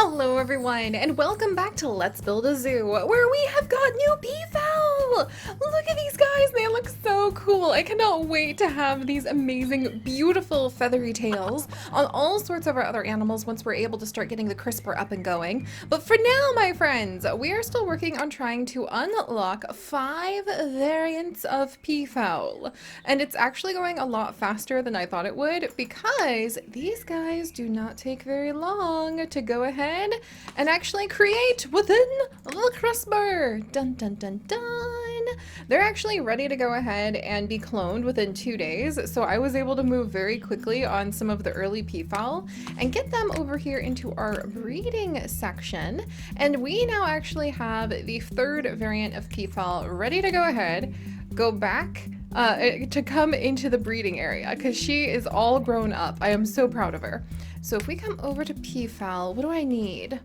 Hello everyone, and welcome back to Let's Build a Zoo, where we have got new peafowl! Look at these guys, they look so cool. I cannot wait to have these amazing, beautiful feathery tails on all sorts of our other animals once we're able to start getting the CRISPR up and going. But for now, my friends, we are still working on trying to unlock 5 variants of peafowl. And it's actually going a lot faster than I thought it would because these guys do not take very long to go ahead and actually create within the CRISPR. Dun dun dun dun. They're actually ready to go ahead and be cloned within 2 days, so I was able to move very quickly on some of the early peafowl and get them over here into our breeding section. And we now actually have the 3rd variant of peafowl ready to go ahead, go back to come into the breeding area because she is all grown up. I am so proud of her. So if we come over to peafowl, what do I need?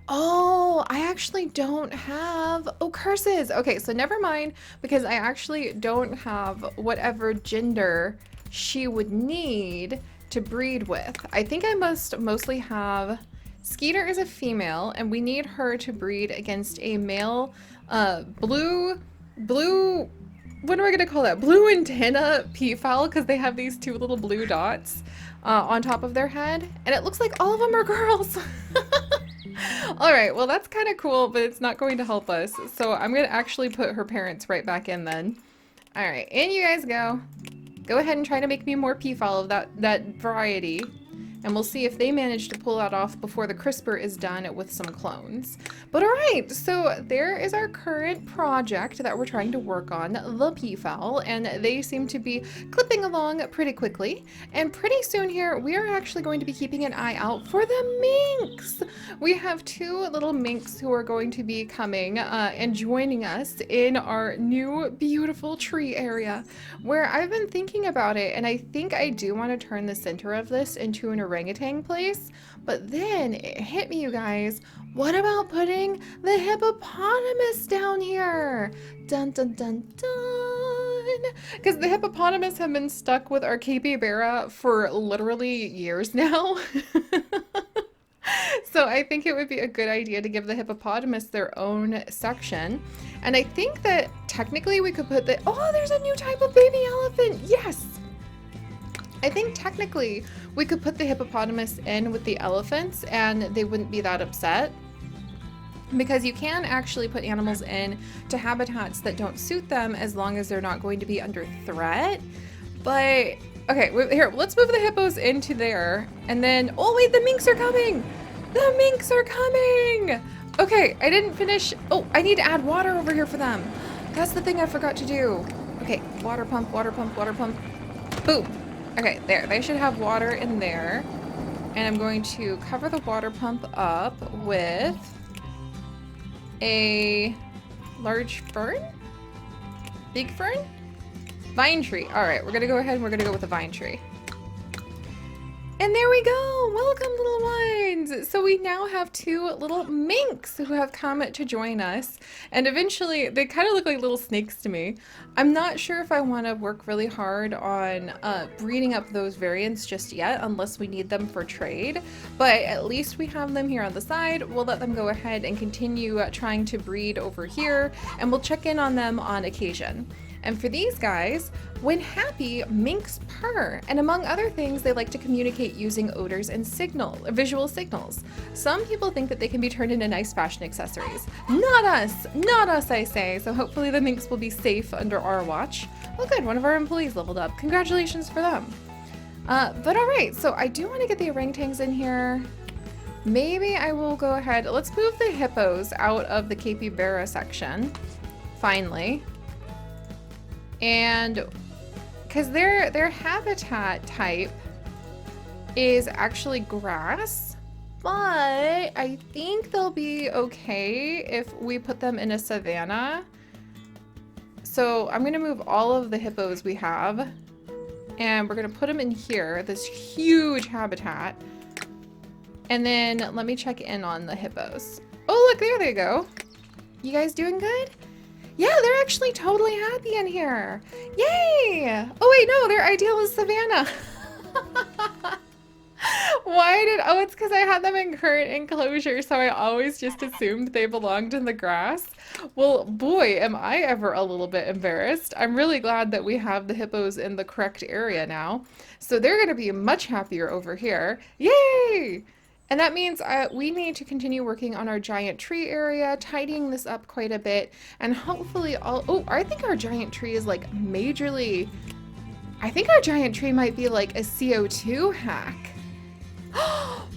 Oh, I actually don't have, oh, curses. Okay, so never mind, because I actually don't have whatever gender she would need to breed with. I think I must mostly have, Skeeter is a female, and we need her to breed against a male blue, what am I gonna call that? Blue antenna peafowl, because they have these 2 little blue dots on top of their head, and it looks like all of them are girls. Alright, well that's kind of cool, but it's not going to help us, so I'm gonna actually put her parents right back in then. Alright, in you guys go. Go ahead and try to make me more peafowl of that variety. And we'll see if they manage to pull that off before the CRISPR is done with some clones. But alright, so there is our current project that we're trying to work on, the peafowl, and they seem to be clipping along pretty quickly. And pretty soon here, we are actually going to be keeping an eye out for the minks! We have 2 little minks who are going to be coming and joining us in our new beautiful tree area, where I've been thinking about it, and I think I do want to turn the center of this into an orangutan place, but then it hit me, you guys. What about putting the hippopotamus down here? Dun dun dun dun! Because the hippopotamus have been stuck with our capybara for literally years now. So I think it would be a good idea to give the hippopotamus their own section. And I think that technically we could put the, oh, there's a new type of baby elephant. Yes! I think technically we could put the hippopotamus in with the elephants and they wouldn't be that upset, because you can actually put animals in to habitats that don't suit them as long as they're not going to be under threat. But okay, here, let's move the hippos into there, and then, oh wait, the minks are coming! The minks are coming! Okay, I didn't finish, oh, I need to add water over here for them. That's the thing I forgot to do. Okay, water pump, water pump, water pump. Boom. Okay, there, they should have water in there. And I'm going to cover the water pump up with a large fern? Big fern? Vine tree. All right, we're gonna go ahead and we're gonna go with a vine tree. And there we go! Welcome, little ones! So we now have 2 little minks who have come to join us. And eventually, they kind of look like little snakes to me. I'm not sure if I want to work really hard on breeding up those variants just yet, unless we need them for trade. But at least we have them here on the side. We'll let them go ahead and continue trying to breed over here, and we'll check in on them on occasion. And for these guys, when happy, minks purr, and among other things, they like to communicate using odors and visual signals. Some people think that they can be turned into nice fashion accessories. Not us, I say. So hopefully the minks will be safe under our watch. Oh good, one of our employees leveled up. Congratulations for them. But all right, so I do want to get the orangutans in here. Maybe I will go ahead. Let's move the hippos out of the capybara section, finally. And because their habitat type is actually grass, but I think they'll be okay if we put them in a savanna. So I'm gonna move all of the hippos we have, and we're gonna put them in here, this huge habitat. And then let me check in on the hippos. Oh look, there they go. You guys doing good? Yeah, they're actually totally happy in here. Yay! Oh wait, no, their ideal is savanna. Why excited. Oh, it's because I had them in current enclosure, so I always just assumed they belonged in the grass. Well, boy, am I ever a little bit embarrassed. I'm really glad that we have the hippos in the correct area now. So they're going to be much happier over here. Yay! And that means we need to continue working on our giant tree area, tidying this up quite a bit, and hopefully oh, I think our giant tree is like majorly, I think our giant tree might be like a CO2 hack.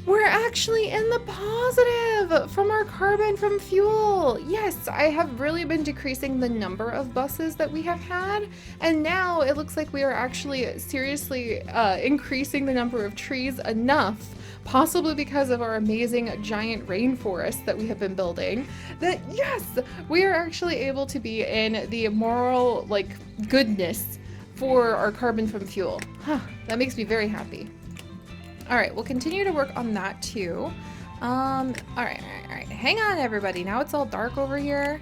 We're actually in the positive from our carbon from fuel. Yes, I have really been decreasing the number of buses that we have had, and now it looks like we are actually seriously increasing the number of trees enough, possibly because of our amazing giant rainforest that we have been building, that yes, we are actually able to be in the moral like goodness for our carbon from fuel. Huh, that makes me very happy. All right, we'll continue to work on that too. All right. Hang on, everybody. Now it's all dark over here.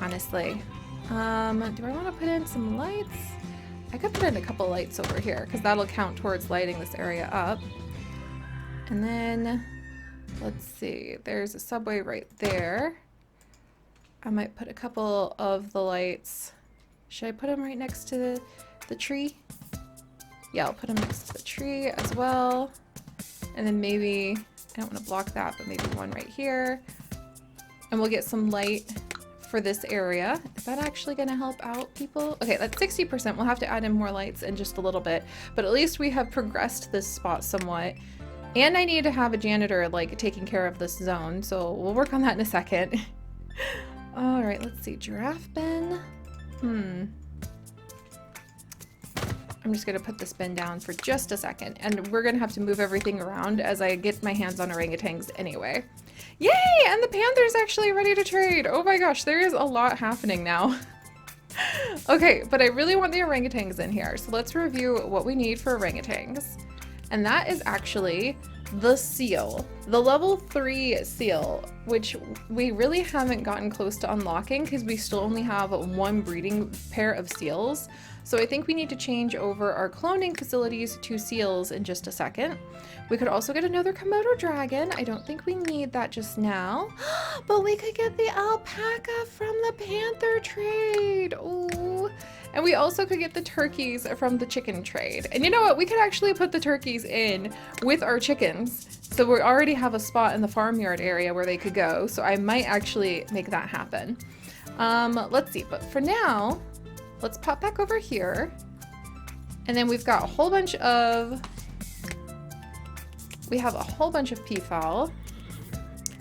Honestly, do I want to put in some lights? I could put in a couple lights over here because that'll count towards lighting this area up. And then, let's see, there's a subway right there. I might put a couple of the lights. Should I put them right next to the tree? Yeah, I'll put them next to the tree as well. And then maybe, I don't want to block that, but maybe one right here. And we'll get some light for this area. Is that actually going to help out people? Okay, that's 60%. We'll have to add in more lights in just a little bit, but at least we have progressed this spot somewhat. And I need to have a janitor like taking care of this zone, so we'll work on that in a second. All right, let's see, giraffe bin. I'm just gonna put this bin down for just a second, and we're gonna have to move everything around as I get my hands on orangutans anyway. Yay! And the panther's actually ready to trade. Oh my gosh, there is a lot happening now. Okay, but I really want the orangutans in here, so let's review what we need for orangutans. And that is actually the seal, the level 3 seal, which we really haven't gotten close to unlocking because we still only have one breeding pair of seals. So I think we need to change over our cloning facilities to seals in just a second. We could also get another Komodo dragon. I don't think we need that just now, but we could get the alpaca from the panther trade. Ooh. And we also could get the turkeys from the chicken trade. And you know what? We could actually put the turkeys in with our chickens. So we already have a spot in the farmyard area where they could go. So I might actually make that happen. Let's see. But for now, let's pop back over here. And then we've got a whole bunch of... We have a whole bunch of peafowl.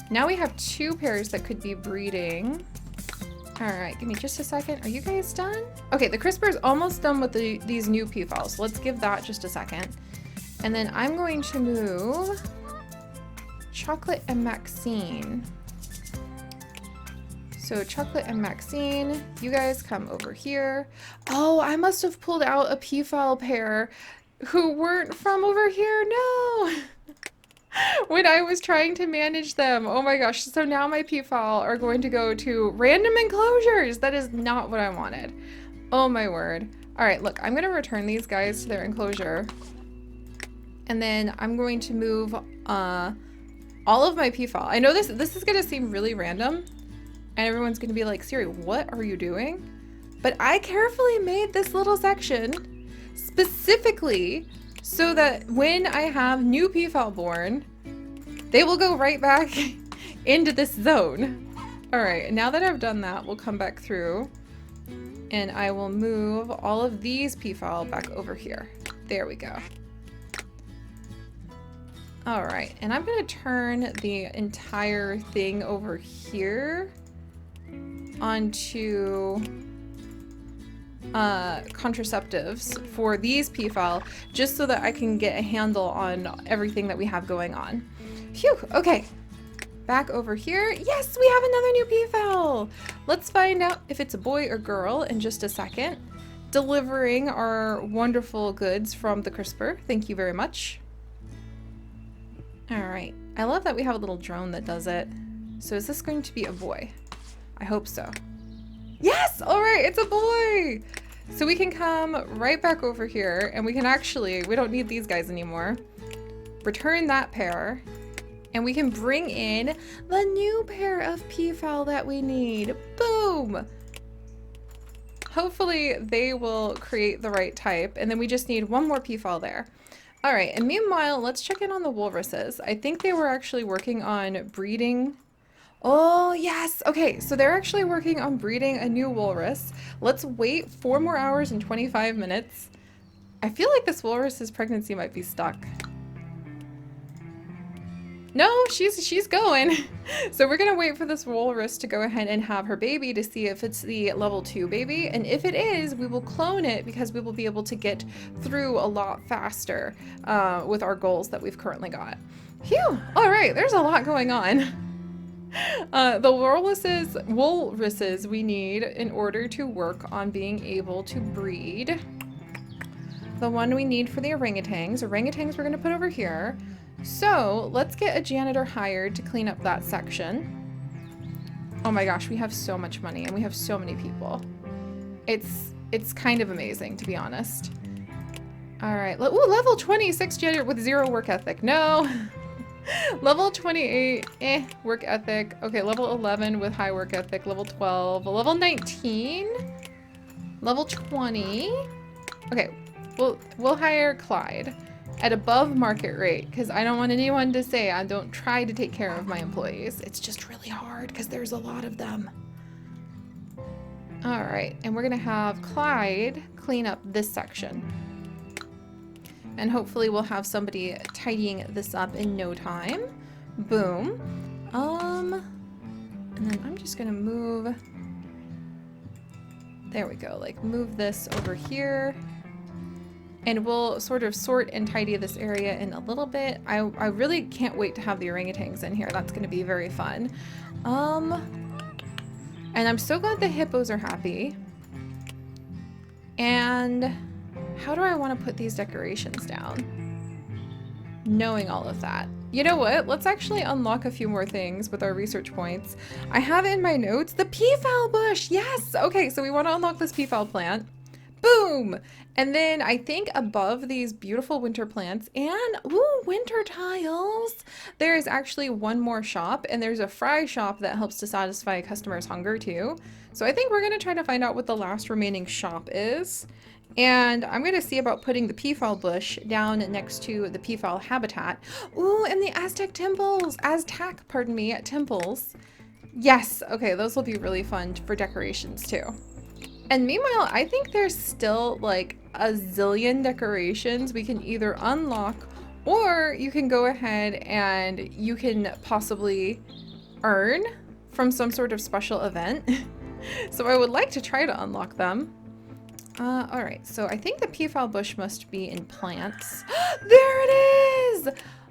Now we have 2 pairs that could be breeding. All right, give me just a second. Are you guys done? Okay, the CRISPR is almost done with these new peafowls. So let's give that just a second. And then I'm going to move Chocolate and Maxine. So Chocolate and Maxine, you guys come over here. Oh, I must have pulled out a peafowl pair who weren't from over here. No. When I was trying to manage them. Oh my gosh. So now my peafowl are going to go to random enclosures. That is not what I wanted. Oh my word. All right, look, I'm going to return these guys to their enclosure. And then I'm going to move all of my peafowl. I know this is going to seem really random. And everyone's going to be like, Seri, what are you doing? But I carefully made this little section specifically so that when I have new peafowl born, they will go right back into this zone. All right, now that I've done that, we'll come back through and I will move all of these peafowl back over here. There we go. All right, and I'm gonna turn the entire thing over here onto contraceptives for these peafowl, just so that I can get a handle on everything that we have going on. Phew, okay. Back over here. Yes, we have another new peafowl. Let's find out if it's a boy or girl in just a second. Delivering our wonderful goods from the CRISPR. Thank you very much. All right. I love that we have a little drone that does it. So is this going to be a boy? I hope so. Yes! All right, it's a boy! So we can come right back over here and we can actually, we don't need these guys anymore. return that pair, and we can bring in the new pair of peafowl that we need. Boom! Hopefully they will create the right type, and then we just need one more peafowl there. All right, and meanwhile, let's check in on the walruses. I think they were actually working on breeding. Oh, yes. Okay, so they're actually working on breeding a new walrus. Let's wait 4 more hours and 25 minutes. I feel like this walrus's pregnancy might be stuck. No, she's going. So we're gonna wait for this walrus to go ahead and have her baby to see if it's the level 2 baby. And if it is, we will clone it because we will be able to get through a lot faster with our goals that we've currently got. Phew, all right, there's a lot going on. The walruses we need in order to work on being able to breed. The one we need for the orangutans. Orangutans we're gonna put over here. So let's get a janitor hired to clean up that section. Oh my gosh, we have so much money and we have so many people. It's kind of amazing, to be honest. All right, ooh, level 26 janitor with 0 work ethic. No. Level 28, work ethic. Okay, level 11 with high work ethic. Level 12, level 19, level 20. Okay, we'll hire Clyde at above market rate, because I don't want anyone to say I don't try to take care of my employees. It's just really hard because there's a lot of them. All right, and we're gonna have Clyde clean up this section. And hopefully we'll have somebody tidying this up in no time. Boom. And then I'm just gonna move, there we go, like move this over here. And we'll sort of sort and tidy this area in a little bit. I really can't wait to have the orangutans in here. That's gonna be very fun. And I'm so glad the hippos are happy. And how do I want to put these decorations down? Knowing all of that. You know what? Let's actually unlock a few more things with our research points. I have in my notes the peafowl bush. Yes! Okay, so we want to unlock this peafowl plant. Boom! And then I think above these beautiful winter plants and, ooh, winter tiles, there is actually one more shop, and there's a fry shop that helps to satisfy customers' hunger too. So I think we're going to try to find out what the last remaining shop is. And I'm going to see about putting the peafowl bush down next to the peafowl habitat. Ooh, and the Aztec temples. Pardon me, temples. Yes, okay, those will be really fun for decorations too. And meanwhile, I think there's still like a zillion decorations we can either unlock, or you can go ahead and you can possibly earn from some sort of special event. So I would like to try to unlock them. All right, so I think the peafowl bush must be in plants. There it is!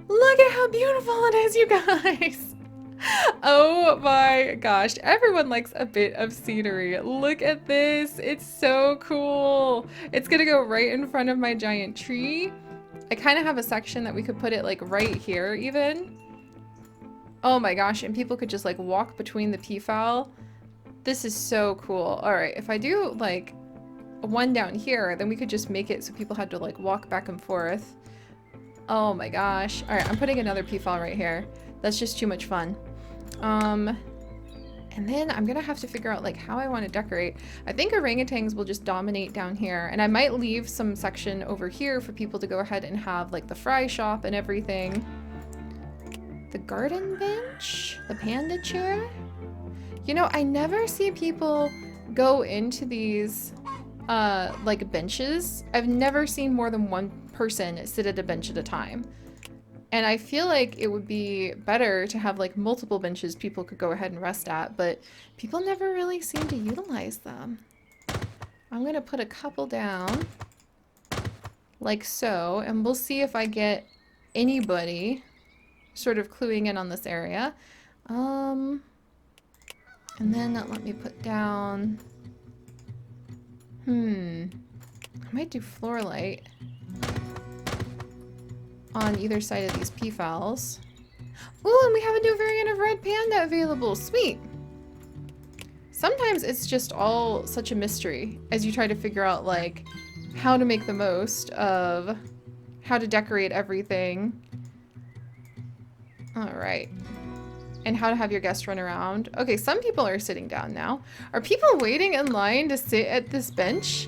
Look at how beautiful it is, you guys. Oh my gosh, everyone likes a bit of scenery. Look at this, it's so cool. It's gonna go right in front of my giant tree. I kind of have a section that we could put it like right here even. Oh my gosh, and people could just like walk between the peafowl. This is so cool. All right, if I do like one down here, then we could just make it so people had to like walk back and forth. Oh my gosh. All right, I'm putting another peafowl right here. That's just too much fun. And then I'm gonna have to figure out like how I want to decorate. I think orangutans will just dominate down here, and I might leave some section over here for people to go ahead and have like the fry shop and everything. The garden bench, the panda chair. You know, I never see people go into these like benches. I've never seen more than one person sit at a bench at a time. And I feel like it would be better to have like multiple benches people could go ahead and rest at, but people never really seem to utilize them. I'm gonna put a couple down like so, and we'll see if I get anybody sort of cluing in on this area. And then let me put down, I might do floor light on either side of these peafowls. Ooh, and we have a new variant of red panda available. Sweet. Sometimes it's just all such a mystery as you try to figure out like how to make the most of how to decorate everything All right. And how to have your guests run around. Okay, some people are sitting down now. Are people waiting in line to sit at this bench?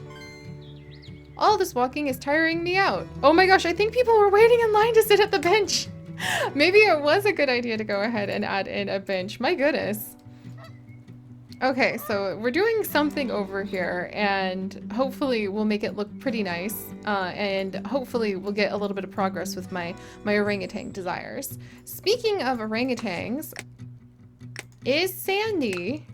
All this walking is tiring me out. Oh my gosh, I think people were waiting in line to sit at the bench. Maybe it was a good idea to go ahead and add in a bench. My goodness. Okay, so we're doing something over here, and hopefully we'll make it look pretty nice, and hopefully we'll get a little bit of progress with my orangutan desires. Speaking of orangutans, is Sandy?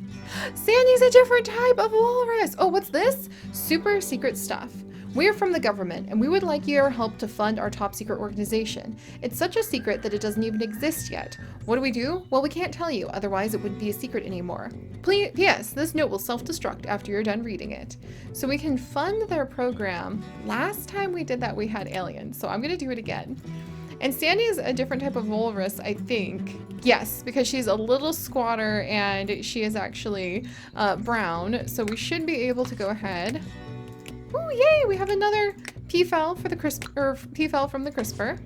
Sandy's a different type of walrus! Oh, what's this? Super secret stuff. We're from the government, and we would like your help to fund our top secret organization. It's such a secret that it doesn't even exist yet. What do we do? Well, we can't tell you, otherwise it wouldn't be a secret anymore. Please, yes, this note will self-destruct after you're done reading it. So we can fund their program. Last time we did that, we had aliens, so I'm gonna do it again. And Sandy is a different type of walrus, I think. Yes, because she's a little squatter, and she is actually brown, so we should be able to go ahead. Oh, yay! We have another PFAL for the PFAL from the CRISPR.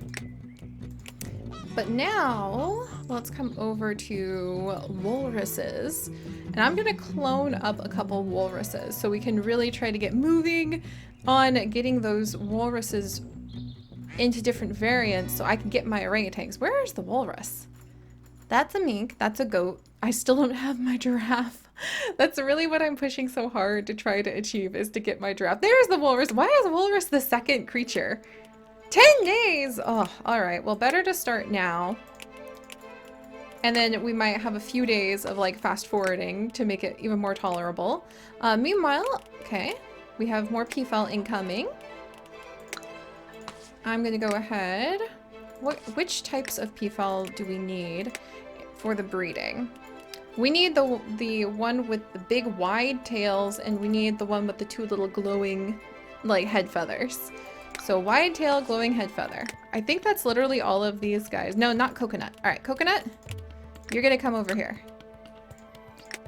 But now, let's come over to walruses. And I'm gonna clone up a couple walruses so we can really try to get moving on getting those walruses into different variants so I can get my orangutans. Where is the walrus? That's a mink, that's a goat. I still don't have my giraffe. That's really what I'm pushing so hard to try to achieve, is to get my giraffe. There's the walrus. Why is walrus the second creature? 10 days! Oh, alright. Well, better to start now. And then we might have a few days of like fast forwarding to make it even more tolerable. Meanwhile, okay, we have more PFAL incoming. I'm gonna go ahead. Which types of PFAL do we need for the breeding? We need the one with the big wide tails, and we need the one with the two little glowing like head feathers. So wide tail, glowing head feather. I think that's literally all of these guys. No, not coconut. All right, coconut, you're gonna come over here.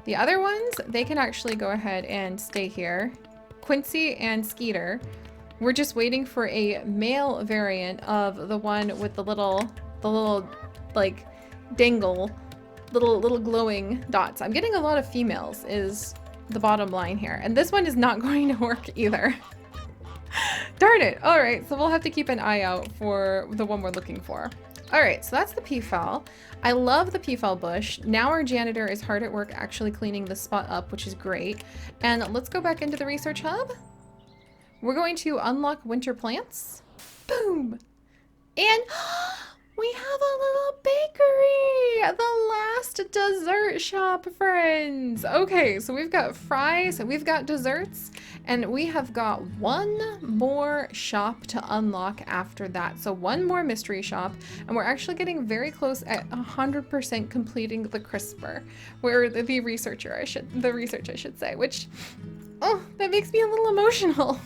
The other ones, they can actually go ahead and stay here. Quincy and Skeeter. We're just waiting for a male variant of the one with the little like dangle, little glowing dots. I'm getting a lot of females is the bottom line here. And this one is not going to work either. Darn it. All right, so we'll have to keep an eye out for the one we're looking for. All right, so that's the PFAL. I love the PFAL bush. Now our janitor is hard at work actually cleaning this spot up, which is great. And let's go back into the research hub. We're going to unlock winter plants. Boom. And we have a little bakery, the last dessert shop, friends. Okay, so we've got fries, we've got desserts, and we have got one more shop to unlock after that. So one more mystery shop, and we're actually getting very close at 100% completing the CRISPR, where the research I should say, which, oh, that makes me a little emotional.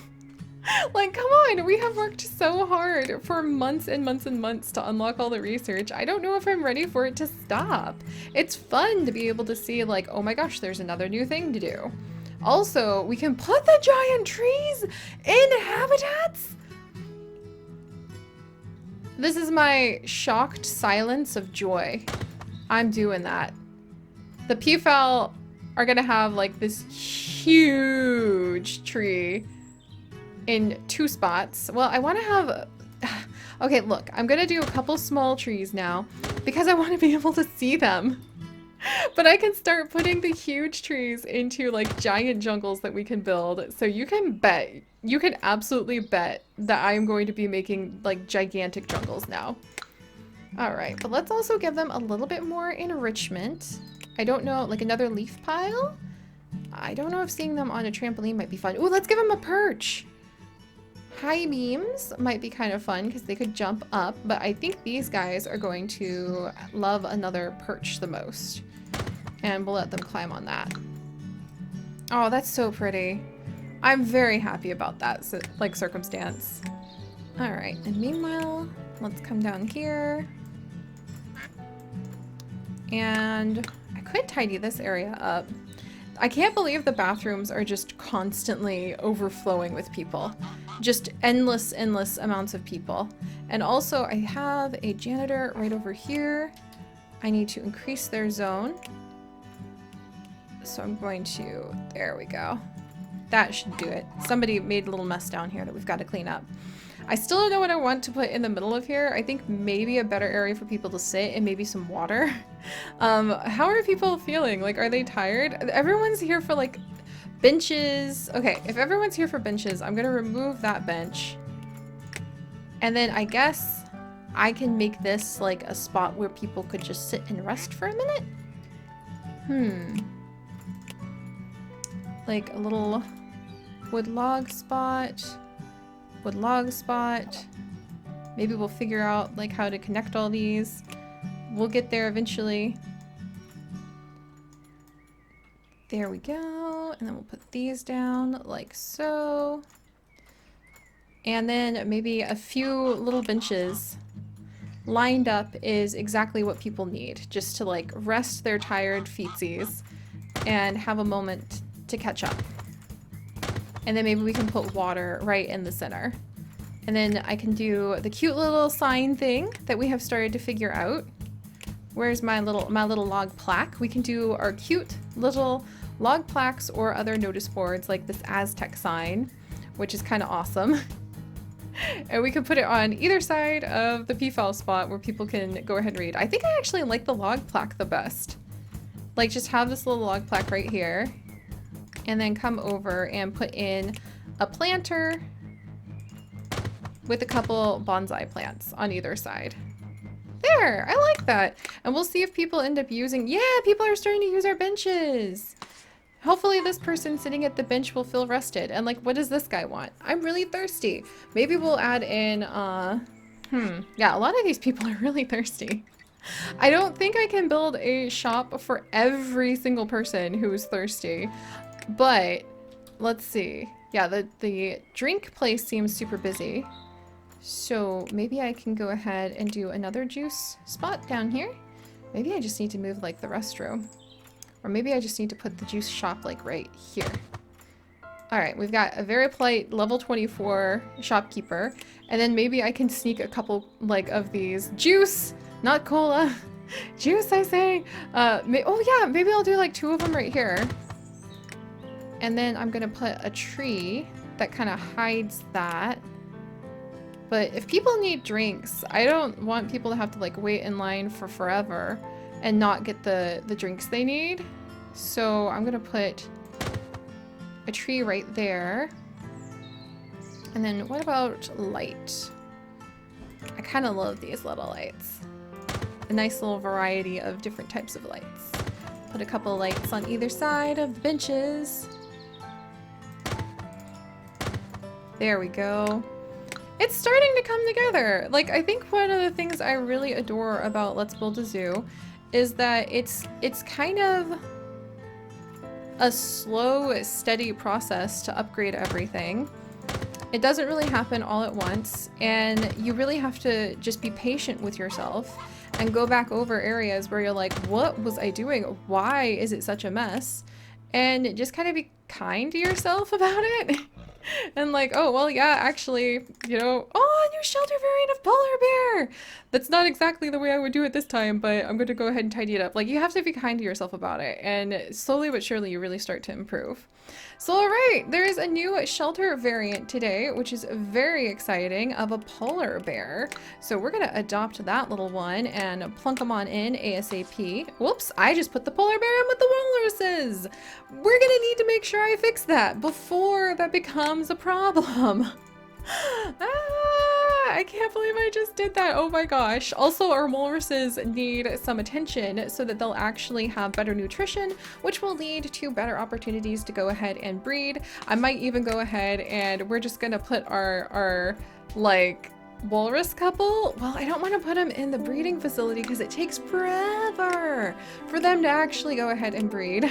Like, come on, we have worked so hard for months and months and months to unlock all the research. I don't know if I'm ready for it to stop. It's fun to be able to see, like, oh my gosh, there's another new thing to do. Also, we can put the giant trees in habitats. This is my shocked silence of joy. I'm doing that. The PFAL are gonna have like this huge tree in 2 spots. Well, I want to have... Okay, look, I'm gonna do a couple small trees now because I want to be able to see them. But I can start putting the huge trees into like giant jungles that we can build. So you can absolutely bet that I'm going to be making like gigantic jungles now. All right, but let's also give them a little bit more enrichment. I don't know, like another leaf pile? I don't know if seeing them on a trampoline might be fun. Ooh, let's give them a perch. High beams might be kind of fun because they could jump up, but I think these guys are going to love another perch the most. And we'll let them climb on that. Oh, that's so pretty. I'm very happy about that like circumstance. All right, and meanwhile, let's come down here. And I could tidy this area up. I can't believe the bathrooms are just constantly overflowing with people. Just endless amounts of people. And also I have a janitor right over here. I need to increase their zone. So I'm going to, there we go. That should do it. Somebody made a little mess down here that we've got to clean up. I still don't know what I want to put in the middle of here. I think maybe a better area for people to sit and maybe some water. How are people feeling? Like, are they tired? Everyone's here for like benches. Okay, if everyone's here for benches, I'm gonna remove that bench. And then I guess I can make this like a spot where people could just sit and rest for a minute. Like a little wood log spot. Wood log spot. Maybe we'll figure out like how to connect all these. We'll get there eventually. There we go. And then we'll put these down like so. And then maybe a few little benches lined up is exactly what people need, just to like rest their tired feetsies and have a moment to catch up. And then maybe we can put water right in the center. And then I can do the cute little sign thing that we have started to figure out. Where's my little log plaque? We can do our cute little log plaques or other notice boards like this Aztec sign, which is kind of awesome. And we can put it on either side of the peafowl spot where people can go ahead and read. I think I actually like the log plaque the best. Like just have this little log plaque right here and then come over and put in a planter with a couple bonsai plants on either side. There, I like that. And we'll see if people end up using, yeah, people are starting to use our benches. Hopefully this person sitting at the bench will feel rested. And like, what does this guy want? I'm really thirsty. Maybe we'll add in, yeah, a lot of these people are really thirsty. I don't think I can build a shop for every single person who's thirsty, but let's see. Yeah, the drink place seems super busy. So maybe I can go ahead and do another juice spot down here. Maybe I just need to move like the restroom. Or maybe I just need to put the juice shop like right here. Alright, we've got a very polite level 24 shopkeeper. And then maybe I can sneak a couple like of these juice, not cola. Juice, I say. Oh yeah, maybe I'll do like 2 of them right here. And then I'm gonna put a tree that kind of hides that. But if people need drinks, I don't want people to have to like wait in line for forever and not get the drinks they need. So I'm gonna put a tree right there. And then what about light? I kind of love these little lights. A nice little variety of different types of lights. Put a couple lights on either side of the benches. There we go. It's starting to come together. Like, I think one of the things I really adore about Let's Build a Zoo is that it's kind of a slow, steady process to upgrade everything. It doesn't really happen all at once, and you really have to just be patient with yourself and go back over areas where you're like, what was I doing? Why is it such a mess? And just kind of be kind to yourself about it. And like, oh, well, yeah, actually, you know, oh, a new shelter variant of polar bear. That's not exactly the way I would do it this time, but I'm going to go ahead and tidy it up. Like, you have to be kind to yourself about it. And slowly but surely, you really start to improve. So, all right, there is a new shelter variant today, which is very exciting, of a polar bear. So we're going to adopt that little one and plunk them on in ASAP. Whoops, I just put the polar bear in with the walruses. We're going to need to make sure I fix that before that becomes a problem. I can't believe I just did that. Oh my gosh. Also, our walruses need some attention so that they'll actually have better nutrition, which will lead to better opportunities to go ahead and breed. I might even go ahead and we're just gonna put our like walrus couple. Well, I don't want to put them in the breeding facility because it takes forever for them to actually go ahead and breed.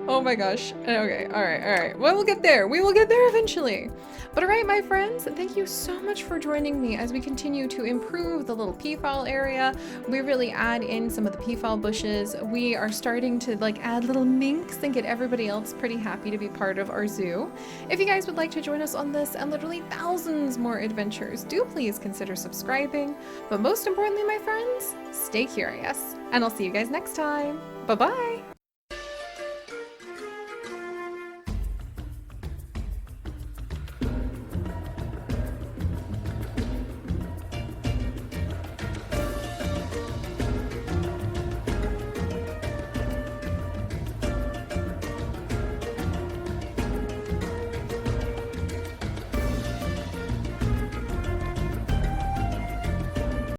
Oh my gosh. Okay, all right. Well, we'll get there. We will get there eventually. But all right, my friends, thank you so much for joining me as we continue to improve the little peafowl area. We really add in some of the peafowl bushes. We are starting to like add little minks and get everybody else pretty happy to be part of our zoo. If you guys would like to join us on this and literally thousands more adventures, do please consider subscribing. But most importantly, my friends, stay curious. And I'll see you guys next time. Bye-bye.